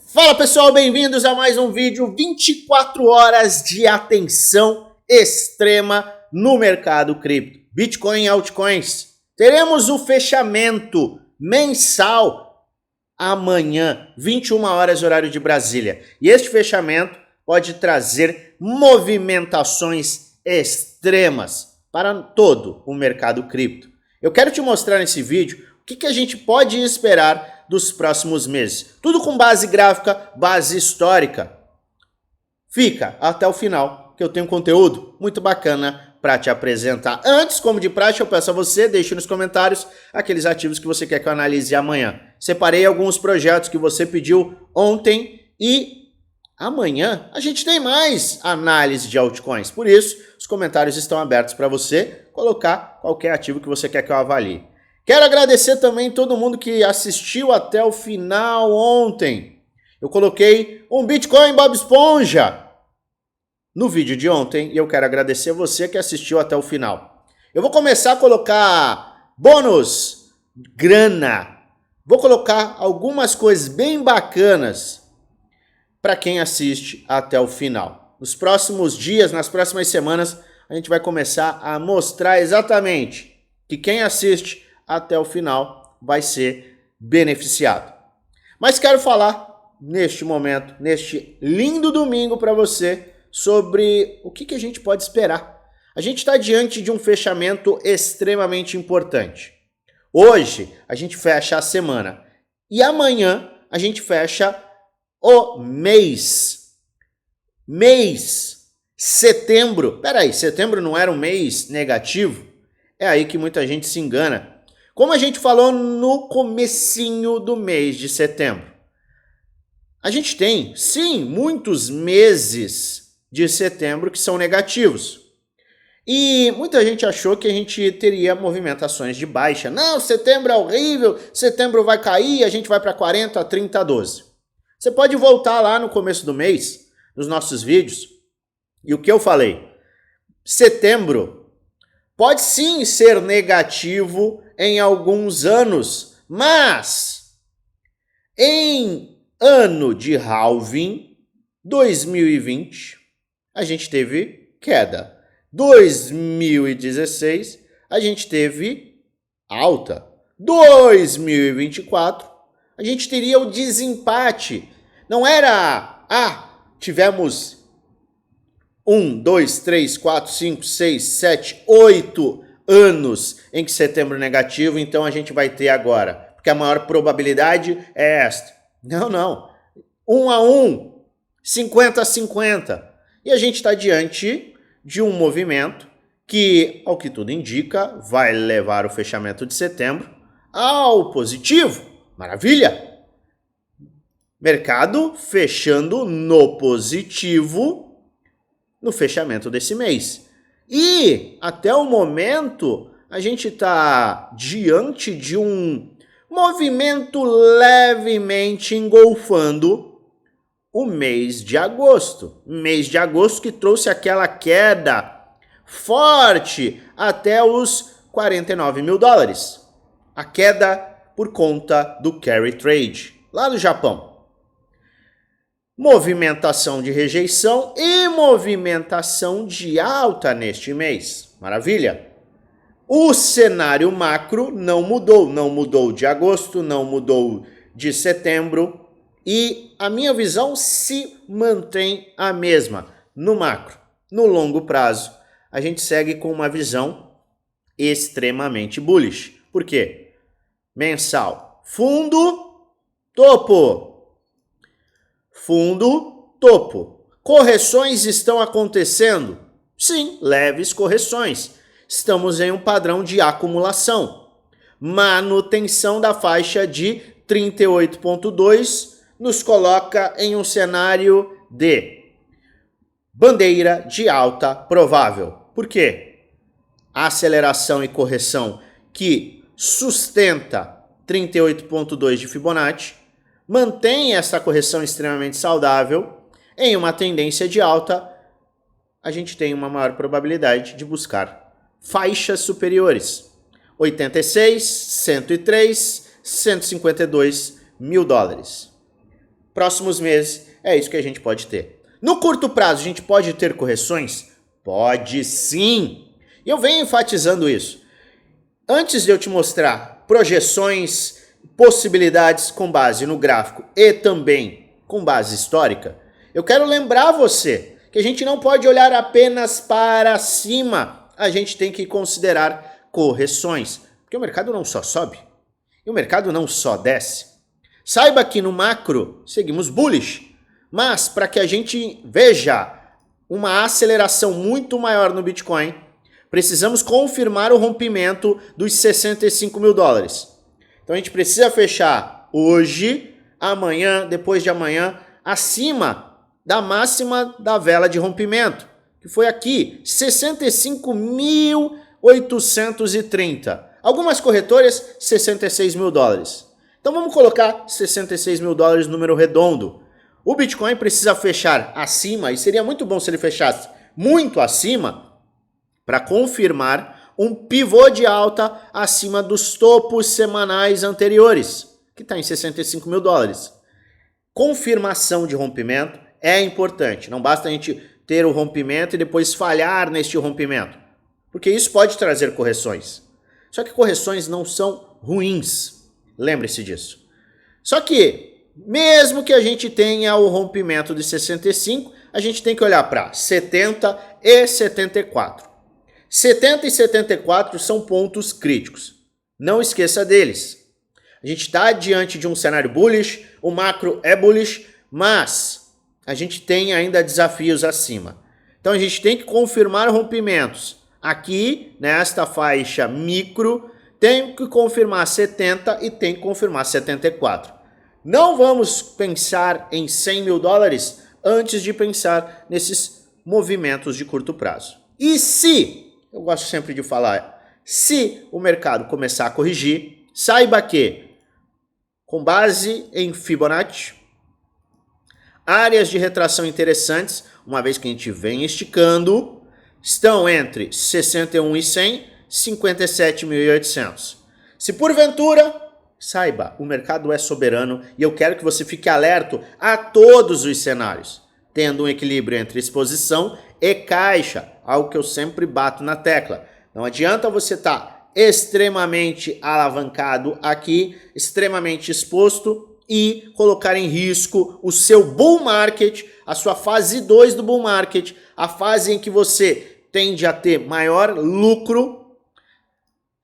Fala pessoal, bem-vindos a mais um vídeo 24 horas de atenção extrema no mercado cripto. Bitcoin e altcoins. Teremos o fechamento mensal amanhã, 21 horas horário de Brasília. E este fechamento pode trazer movimentações extremas para todo o mercado cripto. Eu quero te mostrar nesse vídeo o que a gente pode esperar dos próximos meses. Tudo com base gráfica, base histórica. Fica até o final, que eu tenho conteúdo muito bacana para te apresentar. Antes, como de praxe, eu peço a você, deixe nos comentários aqueles ativos que você quer que eu analise amanhã. Separei alguns projetos que você pediu ontem e amanhã a gente tem mais análise de altcoins. Por isso, os comentários estão abertos para você colocar qualquer ativo que você quer que eu avalie. Quero agradecer também todo mundo que assistiu até o final ontem. Eu coloquei um Bitcoin Bob Esponja no vídeo de ontem e eu quero agradecer você que assistiu até o final. Eu vou começar a colocar bônus, grana. Vou colocar algumas coisas bem bacanas para quem assiste até o final. Nos próximos dias, nas próximas semanas, a gente vai começar a mostrar exatamente que quem assiste até o final vai ser beneficiado. Mas quero falar neste momento, neste lindo domingo para você, sobre o que a gente pode esperar. A gente está diante de um fechamento extremamente importante. Hoje a gente fecha a semana e amanhã a gente fecha o mês. Setembro. Peraí, setembro não era um mês negativo? É aí que muita gente se engana. Como a gente falou no comecinho do mês de setembro, a gente tem, sim, muitos meses de setembro que são negativos. E muita gente achou que a gente teria movimentações de baixa. Não, setembro é horrível, setembro vai cair, a gente vai para 40, 30, 12. Você pode voltar lá no começo do mês, nos nossos vídeos, e o que eu falei? Setembro pode sim ser negativo em alguns anos, mas em ano de halving, 2020, a gente teve queda. 2016, a gente teve alta. 2024, a gente teria o desempate. Não era, tivemos 1, 2, 3, 4, 5, 6, 7, 8 anos em que setembro é negativo, então a gente vai ter agora, porque a maior probabilidade é esta. Não. 1 a 1, 50 a 50. E a gente está diante de um movimento que, ao que tudo indica, vai levar o fechamento de setembro ao positivo. Maravilha! Mercado fechando no positivo no fechamento desse mês. E, até o momento, a gente está diante de um movimento levemente engolfando o mês de agosto. Mês de agosto que trouxe aquela queda forte até os 49 mil dólares. A queda por conta do carry trade, lá no Japão. Movimentação de rejeição e movimentação de alta neste mês. Maravilha? O cenário macro não mudou de agosto, não mudou de setembro e a minha visão se mantém a mesma no macro. No longo prazo, a gente segue com uma visão extremamente bullish. Por quê? Mensal, fundo, topo. Fundo, topo. Correções estão acontecendo? Sim, leves correções. Estamos em um padrão de acumulação. Manutenção da faixa de 38,2 nos coloca em um cenário de bandeira de alta provável. Por quê? Aceleração e correção que sustenta 38,2 de Fibonacci, mantém essa correção extremamente saudável em uma tendência de alta, a gente tem uma maior probabilidade de buscar faixas superiores. 86, 103, 152 mil dólares. próximos meses, é isso que a gente pode ter. No curto prazo, a gente pode ter correções? Pode sim! E eu venho enfatizando isso. Antes de eu te mostrar projeções, possibilidades com base no gráfico e também com base histórica, eu quero lembrar você que a gente não pode olhar apenas para cima, a gente tem que considerar correções, porque o mercado não só sobe e o mercado não só desce. Saiba que no macro seguimos bullish, mas para que a gente veja uma aceleração muito maior no Bitcoin, precisamos confirmar o rompimento dos 65 mil dólares. Então a gente precisa fechar hoje, amanhã, depois de amanhã, acima da máxima da vela de rompimento, que foi aqui, 65.830. Algumas corretoras, 66 mil dólares. Então vamos colocar 66 mil dólares número redondo. O Bitcoin precisa fechar acima, e seria muito bom se ele fechasse muito acima, para confirmar um pivô de alta acima dos topos semanais anteriores, que está em 65 mil dólares. Confirmação de rompimento é importante. Não basta a gente ter o rompimento e depois falhar neste rompimento, porque isso pode trazer correções. Só que correções não são ruins. Lembre-se disso. Só que, mesmo que a gente tenha o rompimento de 65, a gente tem que olhar para 70 e 74. 70 e 74 são pontos críticos. Não esqueça deles. A gente está diante de um cenário bullish, o macro é bullish, mas a gente tem ainda desafios acima. Então a gente tem que confirmar rompimentos. Aqui, nesta faixa micro, tem que confirmar 70 e tem que confirmar 74. Não vamos pensar em 100 mil dólares antes de pensar nesses movimentos de curto prazo. E se, eu gosto sempre de falar, se o mercado começar a corrigir, saiba que, com base em Fibonacci, áreas de retração interessantes, uma vez que a gente vem esticando, estão entre 61.100 e 57.800. Se porventura, saiba, o mercado é soberano e eu quero que você fique alerta a todos os cenários, tendo um equilíbrio entre exposição e caixa, algo que eu sempre bato na tecla. Não adianta você estar extremamente alavancado aqui, extremamente exposto e colocar em risco o seu bull market, a sua fase 2 do bull market, a fase em que você tende a ter maior lucro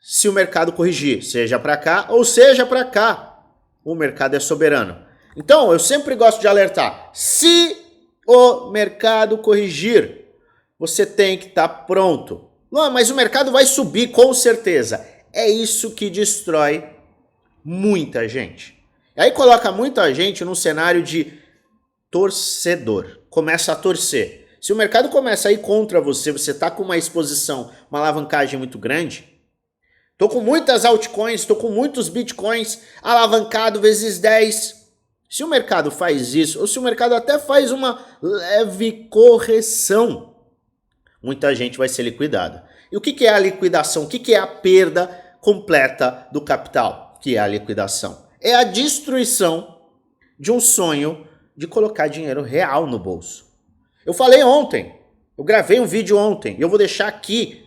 se o mercado corrigir, seja para cá ou seja para cá. O mercado é soberano. Então, eu sempre gosto de alertar. Se o mercado corrigir, você tem que estar pronto. Não, mas o mercado vai subir com certeza. É isso que destrói muita gente. E aí coloca muita gente num cenário de torcedor. Começa a torcer. Se o mercado começa a ir contra você, você está com uma exposição, uma alavancagem muito grande. Estou com muitas altcoins, estou com muitos bitcoins, alavancado vezes 10. Se o mercado faz isso, ou se o mercado até faz uma leve correção, muita gente vai ser liquidada. E o que é a liquidação? O que é a perda completa do capital? Que é a liquidação? É a destruição de um sonho de colocar dinheiro real no bolso. Eu falei ontem, eu gravei um vídeo ontem, e eu vou deixar aqui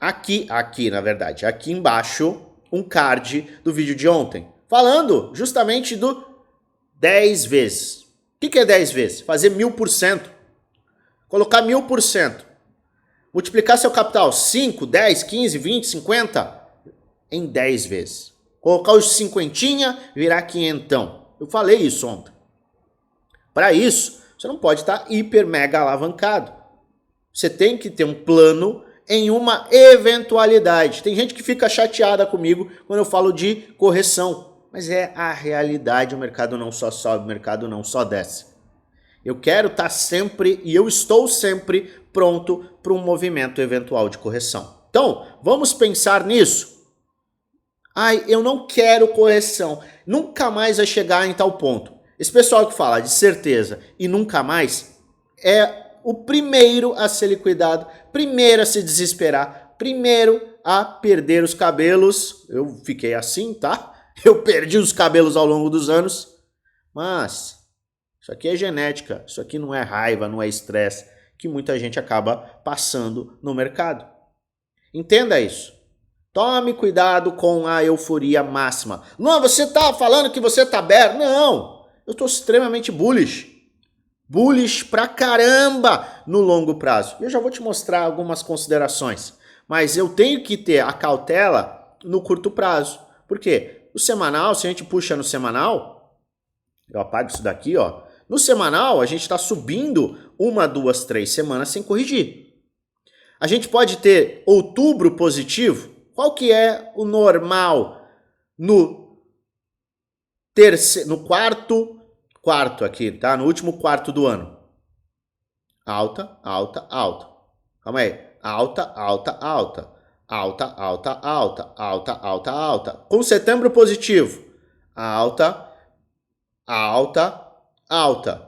na verdade, aqui embaixo, um card do vídeo de ontem, falando justamente do 10 vezes. O que é 10 vezes? Fazer 1000%. Colocar 1000%. Multiplicar seu capital 5, 10, 15, 20, 50 em 10 vezes. Colocar os cinquentinha, virar quinhentão. Eu falei isso ontem. Para isso, você não pode estar hiper mega alavancado. Você tem que ter um plano em uma eventualidade. Tem gente que fica chateada comigo quando eu falo de correção. Mas é a realidade, o mercado não só sobe, o mercado não só desce. Eu quero estar sempre, e eu estou sempre pronto para um movimento eventual de correção. Então, vamos pensar nisso. Ai, eu não quero correção. Nunca mais vai chegar em tal ponto. Esse pessoal que fala de certeza e nunca mais é o primeiro a ser liquidado, primeiro a se desesperar, primeiro a perder os cabelos. Eu fiquei assim, tá? Eu perdi os cabelos ao longo dos anos, mas Isso aqui é genética, isso aqui não é raiva, não é estresse, que muita gente acaba passando no mercado. Entenda isso. Tome cuidado com a euforia máxima. Não, você está falando que você está bear? Não, eu estou extremamente bullish. Bullish pra caramba no longo prazo. Eu já vou te mostrar algumas considerações. Mas eu tenho que ter a cautela no curto prazo. Por quê? O semanal, se a gente puxa no semanal, eu apago isso daqui, ó. No semanal, a gente está subindo 1, 2, 3 semanas sem corrigir. A gente pode ter outubro positivo. Qual que é o normal no quarto aqui, tá? No último quarto do ano. Alta, alta, alta. Calma aí. Alta, alta, alta. Alta, alta, alta. Alta, alta, alta. Com setembro positivo. Alta, alta, alta.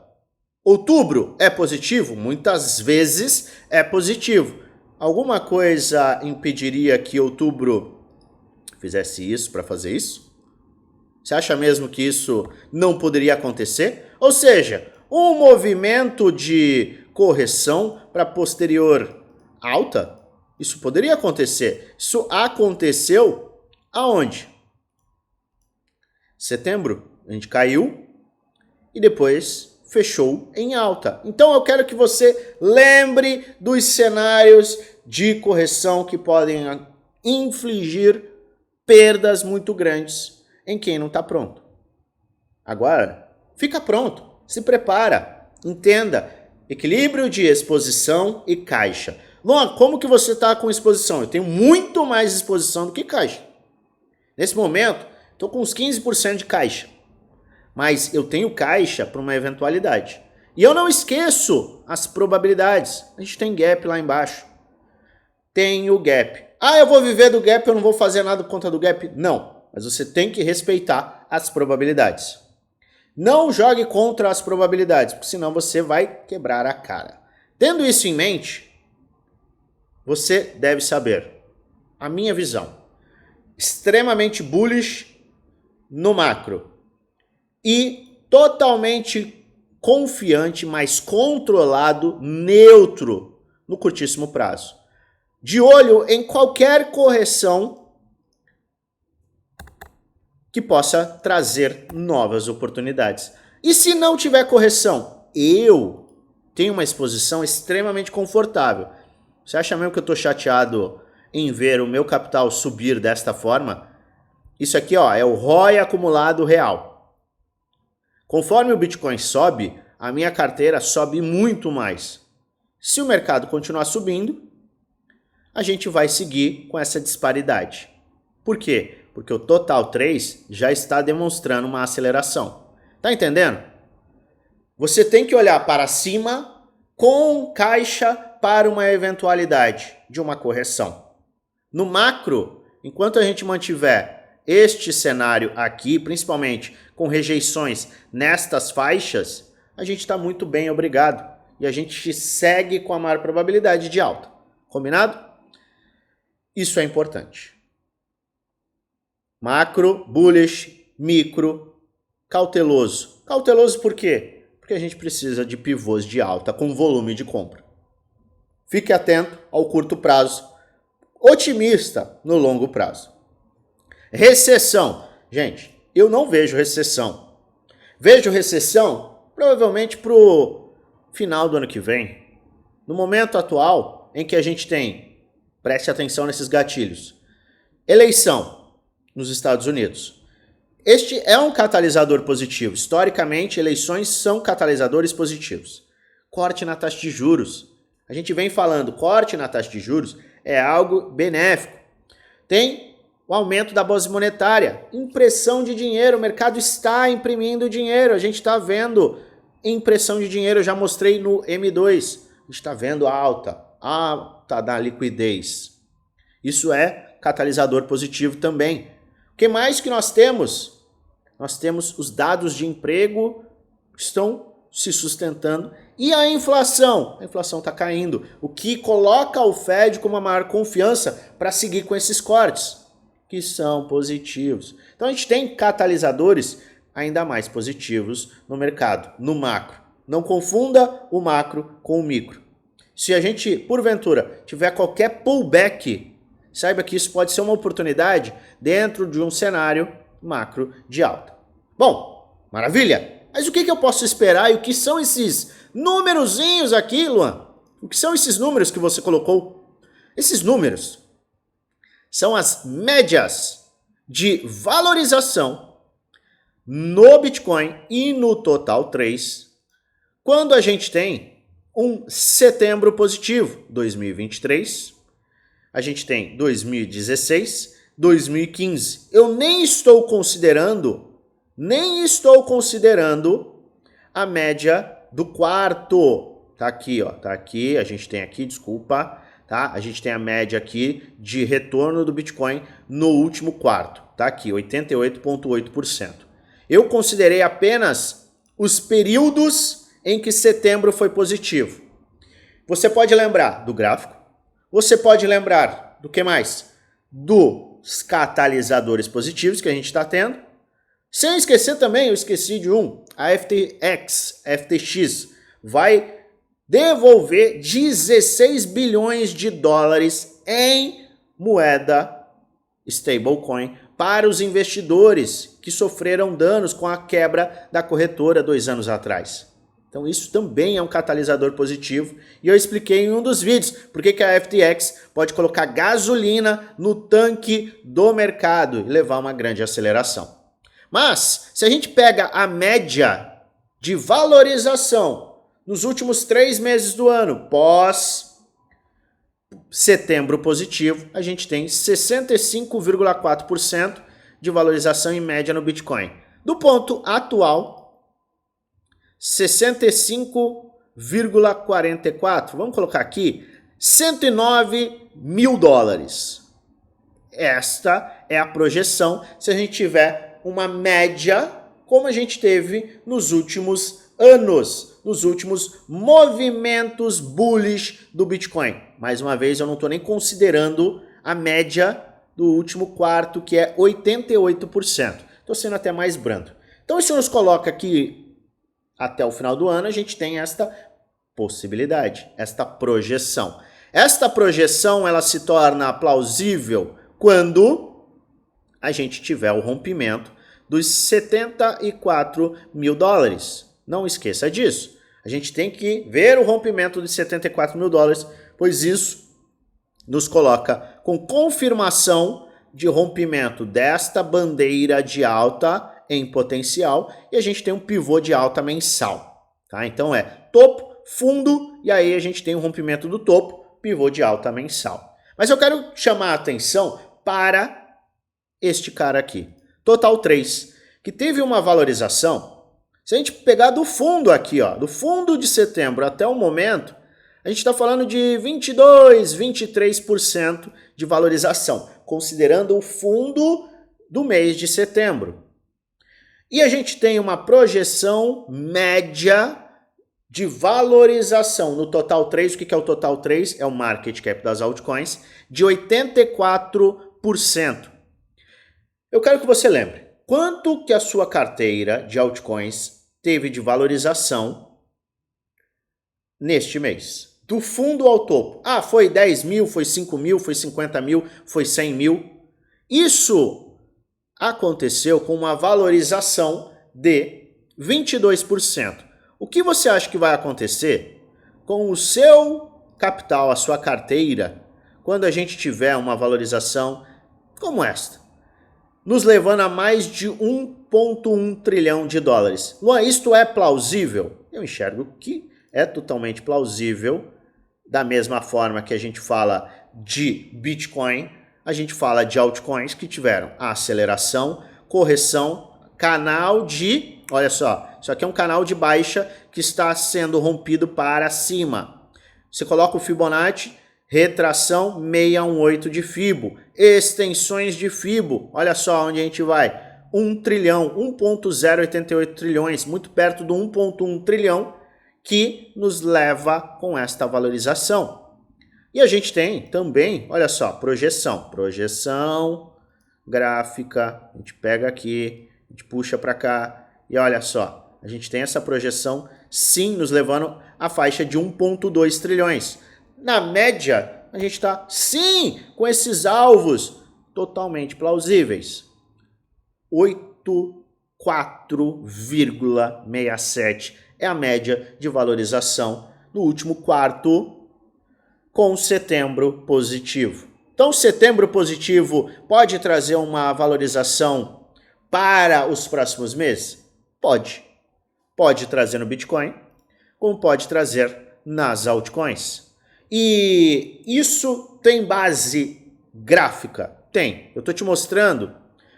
Outubro é positivo? Muitas vezes é positivo. Alguma coisa impediria que outubro fizesse isso para fazer isso? Você acha mesmo que isso não poderia acontecer? Ou seja, um movimento de correção para posterior alta, isso poderia acontecer. Isso aconteceu aonde? Setembro, a gente caiu e depois fechou em alta. Então eu quero que você lembre dos cenários de correção que podem infligir perdas muito grandes em quem não está pronto. Agora, fica pronto, se prepara, entenda, equilíbrio de exposição e caixa. Luan, como que você está com exposição? Eu tenho muito mais exposição do que caixa. Nesse momento, estou com uns 15% de caixa, mas eu tenho caixa para uma eventualidade. E eu não esqueço as probabilidades. A gente tem gap lá embaixo. Tem o gap. Ah, eu vou viver do gap, eu não vou fazer nada por conta do gap? Não. Mas você tem que respeitar as probabilidades. Não jogue contra as probabilidades, porque senão você vai quebrar a cara. Tendo isso em mente, você deve saber a minha visão. Extremamente bullish no macro e totalmente confiante, mas controlado, neutro no curtíssimo prazo. De olho em qualquer correção que possa trazer novas oportunidades. E se não tiver correção? Eu tenho uma exposição extremamente confortável. Você acha mesmo que eu estou chateado em ver o meu capital subir desta forma? Isso aqui, ó, é o ROI acumulado real. Conforme o Bitcoin sobe, a minha carteira sobe muito mais. Se o mercado continuar subindo, a gente vai seguir com essa disparidade. Por quê? Porque o Total 3 já está demonstrando uma aceleração. Tá entendendo? Você tem que olhar para cima com caixa para uma eventualidade de uma correção. No macro, enquanto a gente mantiver este cenário aqui, principalmente com rejeições nestas faixas, a gente está muito bem, obrigado. E a gente segue com a maior probabilidade de alta. Combinado? Isso é importante. Macro, bullish, micro, cauteloso. Cauteloso por quê? Porque a gente precisa de pivôs de alta com volume de compra. Fique atento ao curto prazo, otimista no longo prazo. Recessão. Gente, eu não vejo recessão. Vejo recessão provavelmente para o final do ano que vem. No momento atual em que a gente tem, preste atenção nesses gatilhos, eleição nos Estados Unidos. Este é um catalisador positivo. Historicamente, eleições são catalisadores positivos. Corte na taxa de juros. A gente vem falando, corte na taxa de juros é algo benéfico. Tem o aumento da base monetária, impressão de dinheiro, o mercado está imprimindo dinheiro, a gente está vendo impressão de dinheiro, eu já mostrei no M2, a gente está vendo alta da liquidez. Isso é catalisador positivo também. O que mais que nós temos? Nós temos os dados de emprego que estão se sustentando e a inflação. A inflação está caindo, o que coloca o Fed com uma maior confiança para seguir com esses cortes, que são positivos. Então a gente tem catalisadores ainda mais positivos no mercado, no macro. Não confunda o macro com o micro. Se a gente, porventura, tiver qualquer pullback, saiba que isso pode ser uma oportunidade dentro de um cenário macro de alta. Bom, maravilha! Mas o que eu posso esperar e o que são esses númerozinhos aqui, Luan? O que são esses números que você colocou? Esses números são as médias de valorização no Bitcoin e no Total 3, quando a gente tem um setembro positivo, 2023, a gente tem 2016, 2015. Eu nem estou considerando a média do quarto. Tá aqui, ó, tá aqui, a gente tem aqui, desculpa, tá? A gente tem a média aqui de retorno do Bitcoin no último quarto, tá aqui, 88,8%. Eu considerei apenas os períodos em que setembro foi positivo. Você pode lembrar do gráfico, você pode lembrar do que mais? Dos catalisadores positivos que a gente está tendo. Sem esquecer também, eu esqueci de a FTX vai devolver 16 bilhões de dólares em moeda stablecoin para os investidores que sofreram danos com a quebra da corretora 2 anos atrás. Então isso também é um catalisador positivo e eu expliquei em um dos vídeos por que a FTX pode colocar gasolina no tanque do mercado e levar uma grande aceleração. Mas se a gente pega a média de valorização nos últimos 3 meses do ano, pós setembro positivo, a gente tem 65,4% de valorização em média no Bitcoin. Do ponto atual, 65,44%. Vamos colocar aqui, 109 mil dólares. Esta é a projeção se a gente tiver uma média como a gente teve nos últimos anos, nos últimos movimentos bullish do Bitcoin. Mais uma vez, eu não estou nem considerando a média do último quarto, que é 88%. Estou sendo até mais brando. Então, isso nos coloca aqui, até o final do ano, a gente tem esta possibilidade, esta projeção. Esta projeção, ela se torna plausível quando a gente tiver o rompimento dos 74 mil dólares. Não esqueça disso. A gente tem que ver o rompimento de 74 mil dólares, pois isso nos coloca com confirmação de rompimento desta bandeira de alta em potencial e a gente tem um pivô de alta mensal. Tá? Então é topo, fundo e aí a gente tem um rompimento do topo, pivô de alta mensal. Mas eu quero chamar a atenção para este cara aqui, Total 3, que teve uma valorização. Se a gente pegar do fundo aqui, ó, do fundo de setembro até o momento, a gente está falando de 22, 23% de valorização, considerando o fundo do mês de setembro. E a gente tem uma projeção média de valorização no Total 3. O que é o Total 3? É o market cap das altcoins, de 84%. Eu quero que você lembre, quanto que a sua carteira de altcoins teve de valorização neste mês? Do fundo ao topo. Ah, foi 10 mil, foi 5 mil, foi 50 mil, foi 100 mil. Isso aconteceu com uma valorização de 22%. O que você acha que vai acontecer com o seu capital, a sua carteira, quando a gente tiver uma valorização como esta? Nos levando a mais de 1,1 trilhão de dólares. Luan, isto é plausível? Eu enxergo que é totalmente plausível. Da mesma forma que a gente fala de Bitcoin, a gente fala de altcoins que tiveram a aceleração, correção, canal de... Olha só, isso aqui é um canal de baixa que está sendo rompido para cima. Você coloca o Fibonacci, retração 618 de Fibo, extensões de Fibo, olha só onde a gente vai, 1 trilhão, 1,088 trilhões, muito perto do 1,1 trilhão, que nos leva com esta valorização. E a gente tem também, olha só, projeção gráfica, a gente pega aqui, a gente puxa para cá, E olha só, a gente tem essa projeção sim nos levando à faixa de 1,2 trilhões. Na média, a gente está sim com esses alvos totalmente plausíveis. 84,67 é a média de valorização no último quarto, com setembro positivo. Então, setembro positivo pode trazer uma valorização para os próximos meses? Pode. Pode trazer no Bitcoin, como pode trazer nas altcoins. E isso tem base gráfica? Tem. Eu estou te mostrando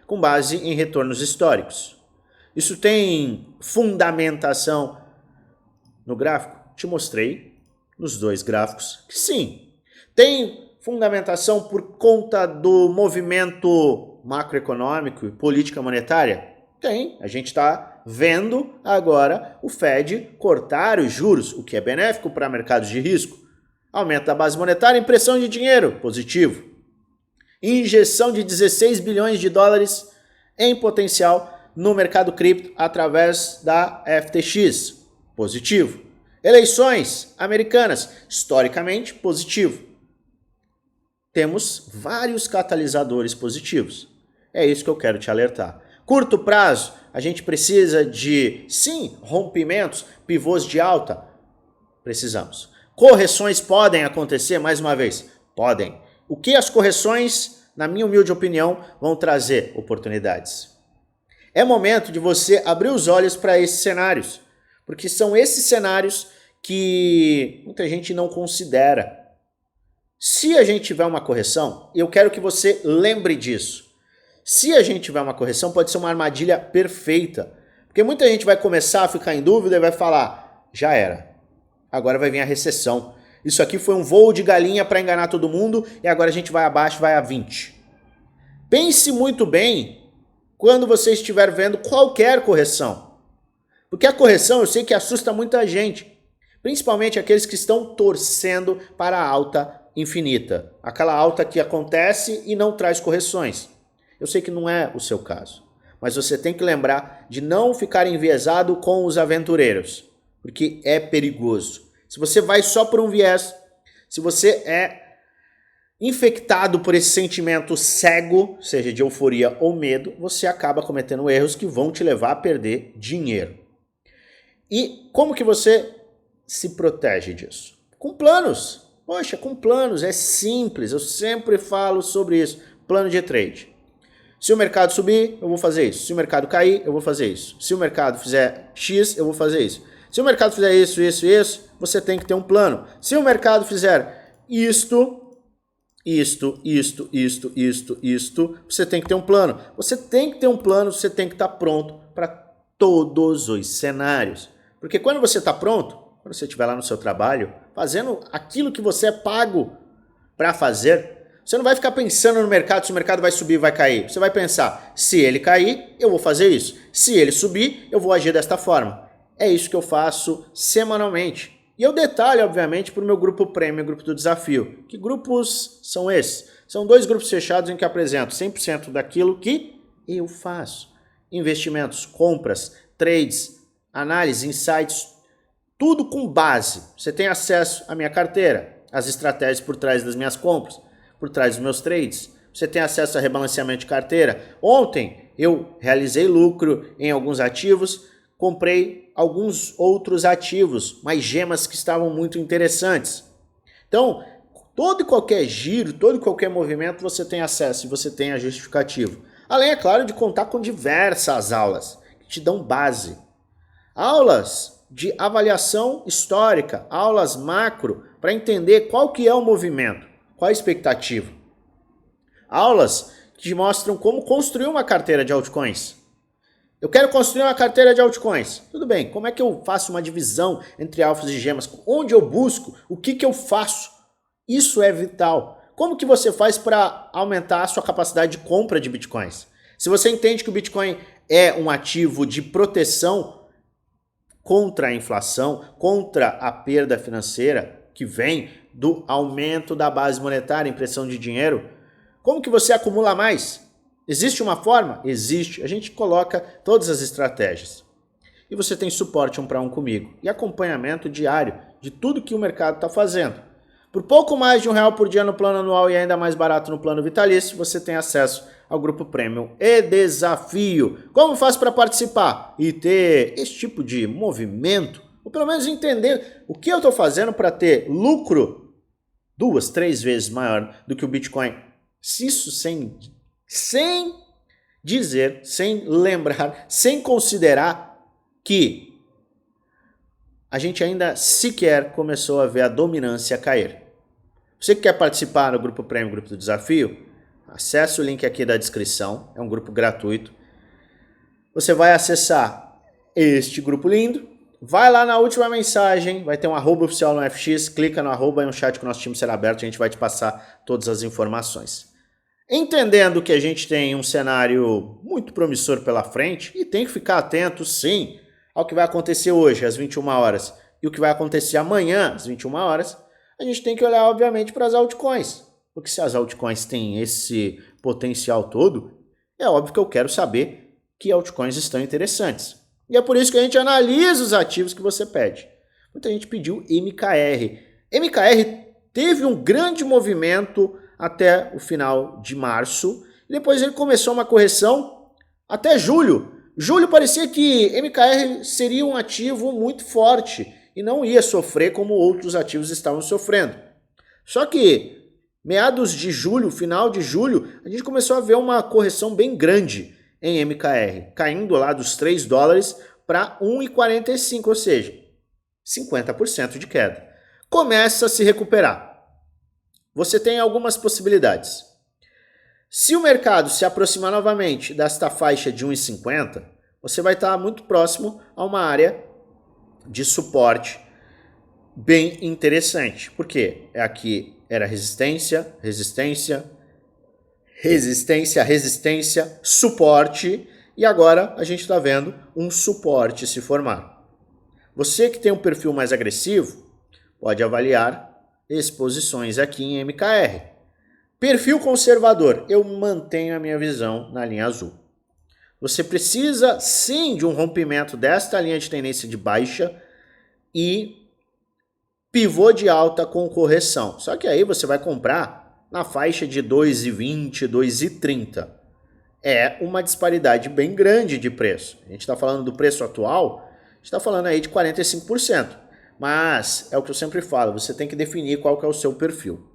com base em retornos históricos. Isso tem fundamentação no gráfico? Te mostrei nos dois gráficos que sim. Tem fundamentação por conta do movimento macroeconômico e política monetária? Tem. A gente está vendo agora o Fed cortar os juros, o que é benéfico para mercados de risco. Aumento da base monetária, impressão de dinheiro, positivo. Injeção de 16 bilhões de dólares em potencial no mercado cripto através da FTX, positivo. Eleições americanas, historicamente positivo. Temos vários catalisadores positivos. É isso que eu quero te alertar. Curto prazo, a gente precisa de, sim, rompimentos, pivôs de alta. Precisamos. Correções podem acontecer, mais uma vez? Podem. O que as correções, na minha humilde opinião, vão trazer? Oportunidades. É momento de você abrir os olhos para esses cenários, porque são esses cenários que muita gente não considera. Se a gente tiver uma correção, eu quero que você lembre disso. Se a gente tiver uma correção, pode ser uma armadilha perfeita, porque muita gente vai começar a ficar em dúvida e vai falar, já era, agora vai vir a recessão. Isso aqui foi um voo de galinha para enganar todo mundo e agora a gente vai abaixo, vai a 20. Pense muito bem quando você estiver vendo qualquer correção. Porque a correção eu sei que assusta muita gente, principalmente aqueles que estão torcendo para a alta infinita. Aquela alta que acontece e não traz correções. Eu sei que não é o seu caso, mas você tem que lembrar de não ficar enviesado com os aventureiros, porque é perigoso. Se você vai só por um viés, se você é infectado por esse sentimento cego, seja de euforia ou medo, você acaba cometendo erros que vão te levar a perder dinheiro. E como que você se protege disso? Com planos. Poxa, com planos, é simples, eu sempre falo sobre isso. Plano de trade. Se o mercado subir, eu vou fazer isso. Se o mercado cair, eu vou fazer isso. Se o mercado fizer X, eu vou fazer isso. Se o mercado fizer isso, você tem que ter um plano. Se o mercado fizer isto, você tem que ter um plano. Você tem que ter um plano, você tem que estar pronto para todos os cenários. Porque quando você está pronto, quando você estiver lá no seu trabalho, fazendo aquilo que você é pago para fazer, você não vai ficar pensando no mercado se o mercado vai subir ou vai cair. Você vai pensar, se ele cair, eu vou fazer isso. Se ele subir, eu vou agir desta forma. É isso que eu faço semanalmente. E eu detalho, obviamente, para o meu grupo Premium, grupo do desafio. Que grupos são esses? São 2 grupos fechados em que eu apresento 100% daquilo que eu faço. Investimentos, compras, trades, análise, insights, tudo com base. Você tem acesso à minha carteira, às estratégias por trás das minhas compras, por trás dos meus trades. Você tem acesso a rebalanceamento de carteira. Ontem eu realizei lucro em alguns ativos, comprei alguns outros ativos, mas gemas que estavam muito interessantes. Então, todo e qualquer giro, todo e qualquer movimento você tem acesso e você tem a justificativa. Além, é claro, de contar com diversas aulas que te dão base. Aulas de avaliação histórica, aulas macro, para entender qual que é o movimento. Qual a expectativa? Aulas que te mostram como construir uma carteira de altcoins. Eu quero construir uma carteira de altcoins. Tudo bem, como é que eu faço uma divisão entre alfas e gemas? Onde eu busco? O que eu faço? Isso é vital. Como que você faz para aumentar a sua capacidade de compra de bitcoins? Se você entende que o Bitcoin é um ativo de proteção contra a inflação, contra a perda financeira que vem do aumento da base monetária, impressão de dinheiro, como que você acumula mais? Existe uma forma? Existe. A gente coloca todas as estratégias. e você tem suporte 1 para 1 comigo e acompanhamento diário de tudo que o mercado está fazendo. Por pouco mais de R$1 por dia no plano anual e ainda mais barato no plano vitalício, você tem acesso ao grupo Premium e Desafio. Como faz para participar e ter esse tipo de movimento, ou pelo menos entender o que eu estou fazendo para ter lucro 2, 3 vezes maior do que o Bitcoin? Isso sem dizer, sem lembrar, sem considerar que a gente ainda sequer começou a ver a dominância cair. Você que quer participar do grupo Premium, grupo do Desafio, acesse o link aqui da descrição, é um grupo gratuito. Você vai acessar este grupo lindo, vai lá na última mensagem, vai ter um @ oficial no FX, clica no @ e um chat que o nosso time será aberto, a gente vai te passar todas as informações. Entendendo que a gente tem um cenário muito promissor pela frente e tem que ficar atento, sim, ao que vai acontecer hoje, às 21 horas, e o que vai acontecer amanhã, às 21 horas, a gente tem que olhar, obviamente, para as altcoins. Porque se as altcoins têm esse potencial todo, é óbvio que eu quero saber que altcoins estão interessantes. E é por isso que a gente analisa os ativos que você pede. Muita gente pediu MKR. MKR teve um grande movimento até o final de março, e depois ele começou uma correção até julho. Julho parecia que MKR seria um ativo muito forte e não ia sofrer como outros ativos estavam sofrendo. Só que meados de julho, final de julho, a gente começou a ver uma correção bem grande em MKR, caindo lá dos $3 para 1,45, ou seja, 50% de queda. Começa a se recuperar. Você tem algumas possibilidades. Se o mercado se aproximar novamente desta faixa de 1,50, você vai estar muito próximo a uma área de suporte bem interessante. Por quê? Aqui era resistência, resistência, resistência, resistência, suporte, e agora a gente está vendo um suporte se formar. Você que tem um perfil mais agressivo, pode avaliar exposições aqui em MKR. Perfil conservador, eu mantenho a minha visão na linha azul. Você precisa sim de um rompimento desta linha de tendência de baixa e pivô de alta com correção. Só que aí você vai comprar na faixa de 2,20, 2,30. É uma disparidade bem grande de preço. A gente está falando do preço atual, a gente está falando aí de 45%. Mas é o que eu sempre falo, você tem que definir qual que é o seu perfil.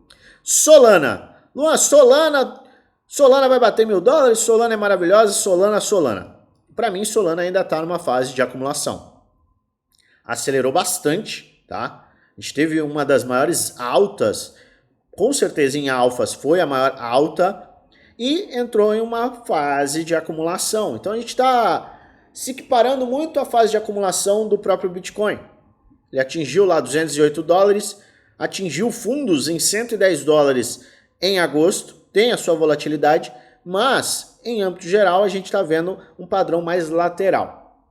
Solana. Luan, Solana vai bater $1.000, Solana é maravilhosa, Solana. Para mim, Solana ainda está numa fase de acumulação. Acelerou bastante, tá? A gente teve uma das maiores altas, com certeza em alfas foi a maior alta, e entrou em uma fase de acumulação. Então a gente está se equiparando muito à fase de acumulação do próprio Bitcoin. Ele atingiu lá $208, atingiu fundos em $110 em agosto, tem a sua volatilidade, mas em âmbito geral a gente está vendo um padrão mais lateral.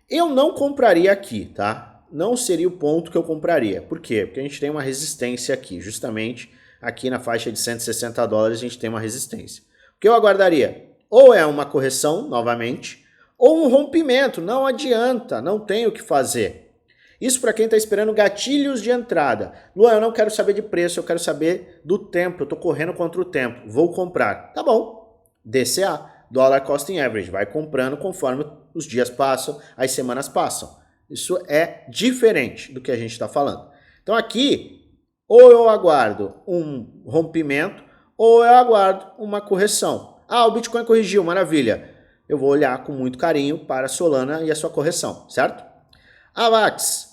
Eu não compraria aqui, tá? Não seria o ponto que eu compraria. Por quê? Porque a gente tem uma resistência aqui, justamente aqui na faixa de $160 a gente tem uma resistência. O que eu aguardaria? Ou é uma correção novamente, ou um rompimento, não adianta, não tem o que fazer. Isso para quem está esperando gatilhos de entrada. Luan, eu não quero saber de preço, eu quero saber do tempo. Eu estou correndo contra o tempo, vou comprar. Tá bom, DCA, Dollar Cost Average, vai comprando conforme os dias passam, as semanas passam. Isso é diferente do que a gente está falando. Então aqui, ou eu aguardo um rompimento, ou eu aguardo uma correção. Ah, o Bitcoin corrigiu, maravilha. Eu vou olhar com muito carinho para a Solana e a sua correção, certo? AVAX.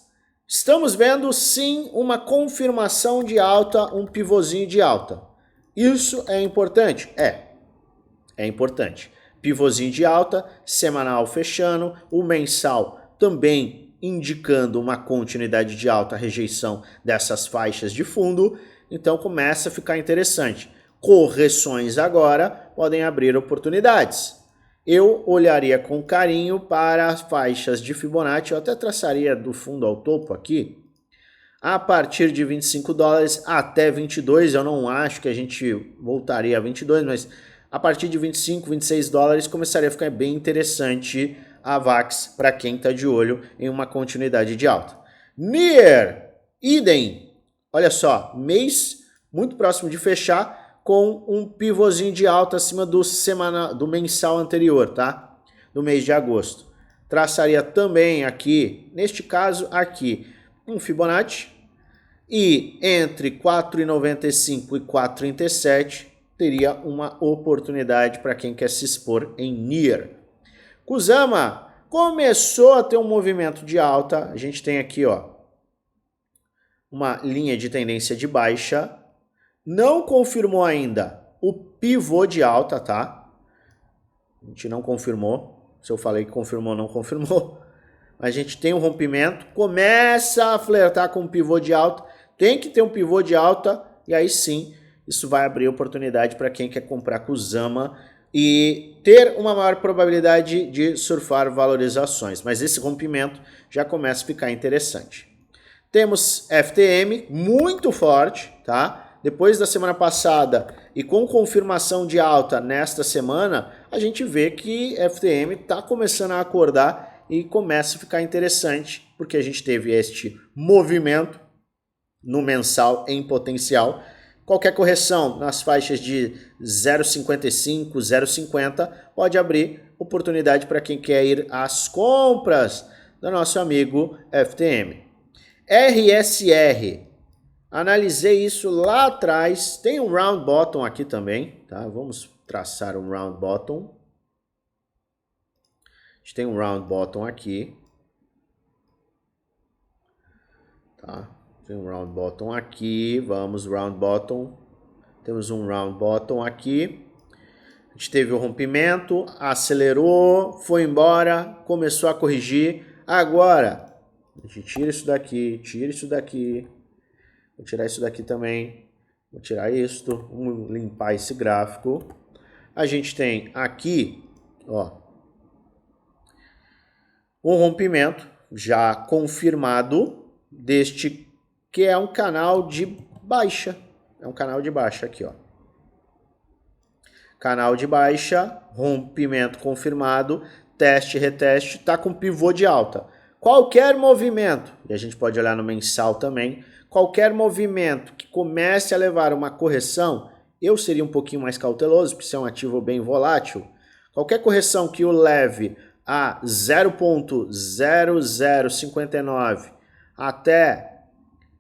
Estamos vendo sim uma confirmação de alta, um pivôzinho de alta. Isso é importante? É importante. Pivôzinho de alta, semanal fechando, o mensal também indicando uma continuidade de alta, rejeição dessas faixas de fundo. Então começa a ficar interessante. Correções agora podem abrir oportunidades. Eu olharia com carinho para as faixas de Fibonacci, eu até traçaria do fundo ao topo aqui, a partir de $25 até 22, eu não acho que a gente voltaria a 22, mas a partir de $25, $26 começaria a ficar bem interessante AVAX para quem está de olho em uma continuidade de alta. NIR, idem, olha só, mês muito próximo de fechar com um pivôzinho de alta acima do mensal anterior, tá? Do mês de agosto. Traçaria também aqui, neste caso aqui, um Fibonacci e entre 4,95 e 4,37 teria uma oportunidade para quem quer se expor em NIR. Kusama começou a ter um movimento de alta, a gente tem aqui ó, uma linha de tendência de baixa, não confirmou ainda o pivô de alta, tá? A gente não confirmou, se eu falei que confirmou, não confirmou. A gente tem um rompimento, começa a flertar com um pivô de alta, tem que ter um pivô de alta e aí sim, isso vai abrir oportunidade para quem quer comprar Kusama e ter uma maior probabilidade de surfar valorizações. Mas esse rompimento já começa a ficar interessante. Temos FTM muito forte, tá? Depois da semana passada e com confirmação de alta nesta semana, a gente vê que FTM está começando a acordar e começa a ficar interessante, porque a gente teve este movimento no mensal em potencial. Qualquer correção nas faixas de 0,55, 0,50 pode abrir oportunidade para quem quer ir às compras do nosso amigo FTM. RSR, analisei isso lá atrás, tem um round bottom aqui também, tá? Vamos traçar um round bottom. A gente tem um round bottom aqui, tá? Tem um round bottom aqui, vamos round bottom, temos um round bottom aqui, a gente teve o rompimento, acelerou, foi embora, começou a corrigir, agora a gente tira isso daqui, vou tirar isso daqui também, vou tirar isto, vamos limpar esse gráfico, a gente tem aqui, ó, um rompimento já confirmado deste que é um canal de baixa. É um canal de baixa aqui, ó. Canal de baixa, rompimento confirmado, teste, reteste, tá com pivô de alta. Qualquer movimento, e a gente pode olhar no mensal também, qualquer movimento que comece a levar uma correção, eu seria um pouquinho mais cauteloso, porque isso é um ativo bem volátil. Qualquer correção que o leve a 0,0059 até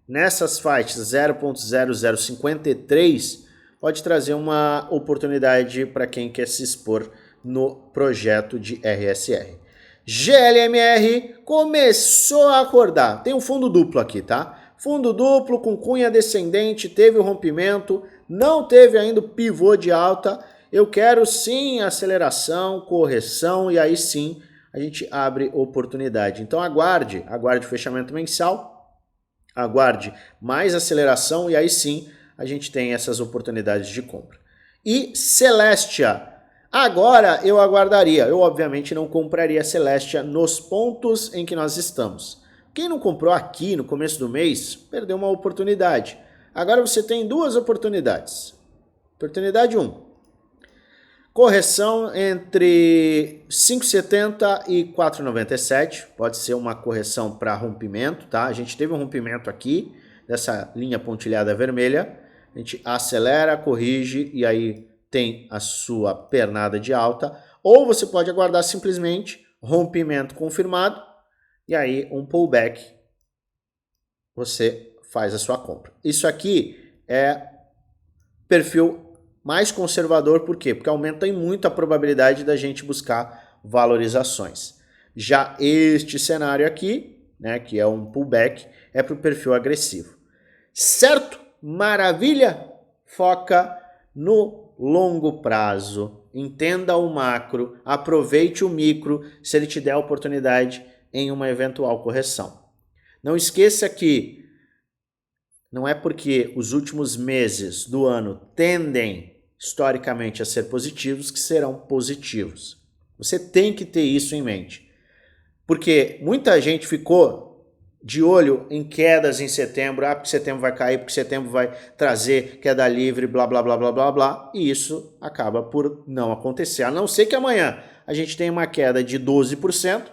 nessas faixas 0,0053 pode trazer uma oportunidade para quem quer se expor no projeto de RSR. GLMR começou a acordar. Tem um fundo duplo aqui, tá? Fundo duplo com cunha descendente, teve o rompimento, não teve ainda o pivô de alta. Eu quero sim aceleração, correção e aí sim a gente abre oportunidade. Então aguarde o fechamento mensal. Aguarde mais aceleração e aí sim a gente tem essas oportunidades de compra. E Celestia, agora eu aguardaria. Eu obviamente não compraria Celestia nos pontos em que nós estamos. Quem não comprou aqui no começo do mês, perdeu uma oportunidade. Agora você tem duas oportunidades. Oportunidade 1. Correção entre 5,70 e 4,97, pode ser uma correção para rompimento, tá? A gente teve um rompimento aqui, dessa linha pontilhada vermelha, a gente acelera, corrige e aí tem a sua pernada de alta, ou você pode aguardar simplesmente rompimento confirmado e aí um pullback, você faz a sua compra. Isso aqui é perfil mais conservador, por quê? Porque aumenta muito a probabilidade da gente buscar valorizações. Já este cenário aqui, né, que é um pullback, é para o perfil agressivo. Certo? Maravilha? Foca no longo prazo, entenda o macro, aproveite o micro se ele te der a oportunidade em uma eventual correção. Não esqueça que não é porque os últimos meses do ano tendem historicamente a ser positivos que serão positivos. Você tem que ter isso em mente. Porque muita gente ficou de olho em quedas em setembro, porque setembro vai cair, porque setembro vai trazer queda livre, blá, blá, blá, blá, blá, blá, e isso acaba por não acontecer. A não ser que amanhã a gente tem uma queda de 12%,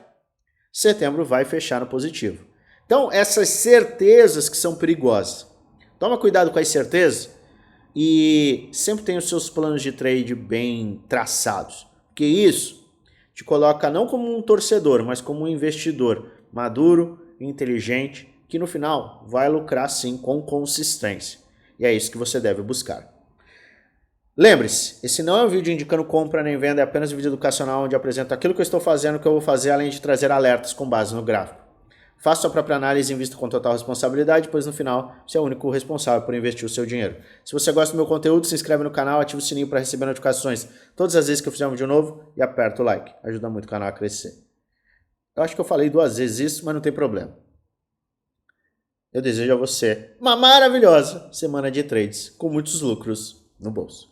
setembro vai fechar no positivo. Então, essas certezas que são perigosas. Toma cuidado com as certezas e sempre tenha os seus planos de trade bem traçados, porque isso te coloca não como um torcedor, mas como um investidor maduro, inteligente, que no final vai lucrar sim com consistência. E é isso que você deve buscar. Lembre-se, esse não é um vídeo indicando compra nem venda, é apenas um vídeo educacional onde eu apresento aquilo que eu estou fazendo, que eu vou fazer, além de trazer alertas com base no gráfico. Faça sua própria análise e invista com total responsabilidade, pois no final você é o único responsável por investir o seu dinheiro. Se você gosta do meu conteúdo, se inscreve no canal, ativa o sininho para receber notificações todas as vezes que eu fizer um vídeo novo e aperta o like. Ajuda muito o canal a crescer. Eu acho que eu falei 2 vezes isso, mas não tem problema. Eu desejo a você uma maravilhosa semana de trades, com muitos lucros no bolso.